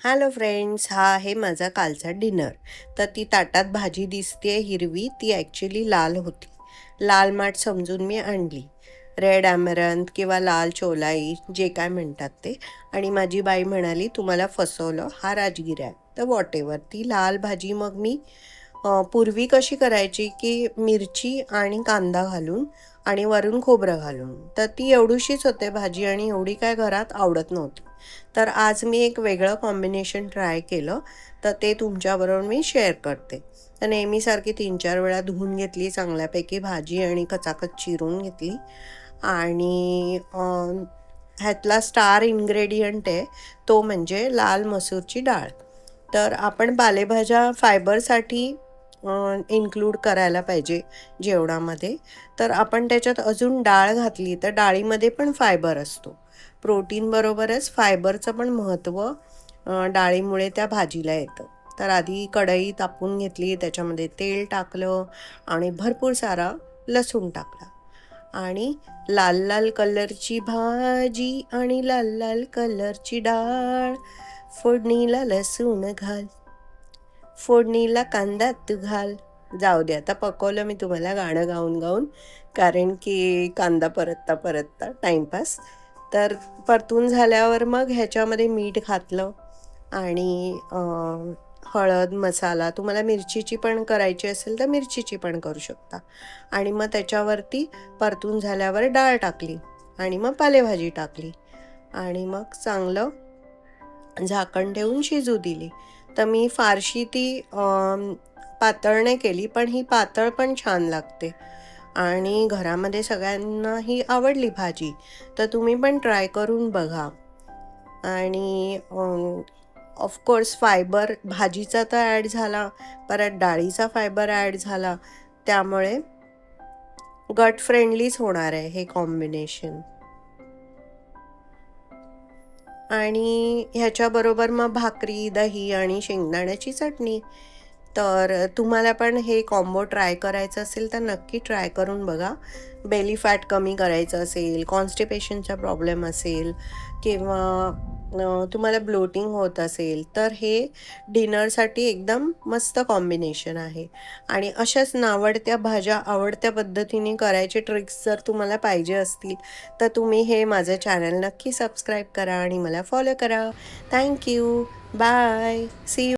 Hello friends, हा आहे माझा कालचा डिनर. तर ती ताटात भाजी दिसते हिरवी, ती ॲक्च्युली लाल होती. लाल माठ समजून मी आणली. रेड ॲमरंथ किंवा लाल चोलाई जे काय म्हणतात ते. आणि माझी बाई म्हणाली तुम्हाला फसवलं, हा राजगिरा आहे. तर वॉटेवर ती लाल भाजी मग मी पूर्वी कशी करायची की मिरची आणि कांदा घालून आणि वरून खोबरं घालून, तर ती एवढीशीच होते भाजी आणि एवढी काय घरात आवडत नव्हती. तर आज मी एक वेगळं कॉम्बिनेशन ट्राय केलं, तर ते तुमच्याबरोबर मी शेअर करते. तर नेहमीसारखी 3-4 वेळा धुवून घेतली चांगल्यापैकी भाजी आणि कचाकच चिरून घेतली. आणि ह्यातला स्टार इन्ग्रेडियंट आहे तो म्हणजे लाल मसूरची डाळ. तर आपण पालेभाज्या फायबरसाठी इन्क्लूड करायला पाहिजे जेवणामध्ये. तर आपण त्याच्यात अजून डाळ घातली तर डाळीमध्ये पण फायबर असतो. प्रोटीनबरोबरच फायबरचं पण महत्त्व डाळीमुळे त्या भाजीला येतं. तर आधी कढई तापून घेतली, त्याच्यामध्ये तेल टाकलं आणि भरपूर सारा लसूण टाकला. आणि लाल लाल कलरची भाजी आणि लाल लाल कलरची डाळ, फोडणीला लसूण घाल, फोडणीला कांदा तू घाल. जाऊ दे, आता पकवलं मी तुम्हाला गाणं गाऊन गाऊन, कारण की कांदा परतता परतता टाईमपास. तर परतून झाल्यावर मग ह्याच्यामध्ये मीठ घातलं आणि हळद मसाला, तुम्हाला मिरचीची पण करायची असेल तर मिरचीची पण करू शकता. आणि मग त्याच्यावरती परतून झाल्यावर डाळ टाकली आणि मग पालेभाजी टाकली आणि मग चांगलं झाकण ठेवून शिजू दिली. तर मी फारशी ती पातळ नाही केली, पण ही पातळ पण छान लागते आणि घरामध्ये सगळ्यांना ही आवडली भाजी. तर तुम्ही पण ट्राय करून बघा. आणि ऑफकोर्स फायबर भाजीचा तर ॲड झाला, परत डाळीचा फायबर ॲड झाला, त्यामुळे गट फ्रेंडलीच होणार आहे हे कॉम्बिनेशन. आणि ह्याच्याबरोबर मग भाकरी, दही आणि शेंगदाण्याची चटणी. तर तुम्हाला पण हे कॉम्बो ट्राय करायचं असेल तर नक्की ट्राय करून बघा. बेली फॅट कमी करायचं असेल, कॉन्स्टिपेशनचा प्रॉब्लेम असेल किंवा तुम्हाला ब्लोटिंग होत असेल, तर हे डिनरसाठी एकदम मस्त कॉम्बिनेशन आहे. आणि अशाच नावडत्या भाज्या आवडत्या पद्धतीने करायचे ट्रिक्स जर तुम्हाला पाहिजे असतील तर तुम्ही हे माझं चॅनल नक्की सबस्क्राईब करा आणि मला फॉलो करा. थँक्यू. बाय. See you.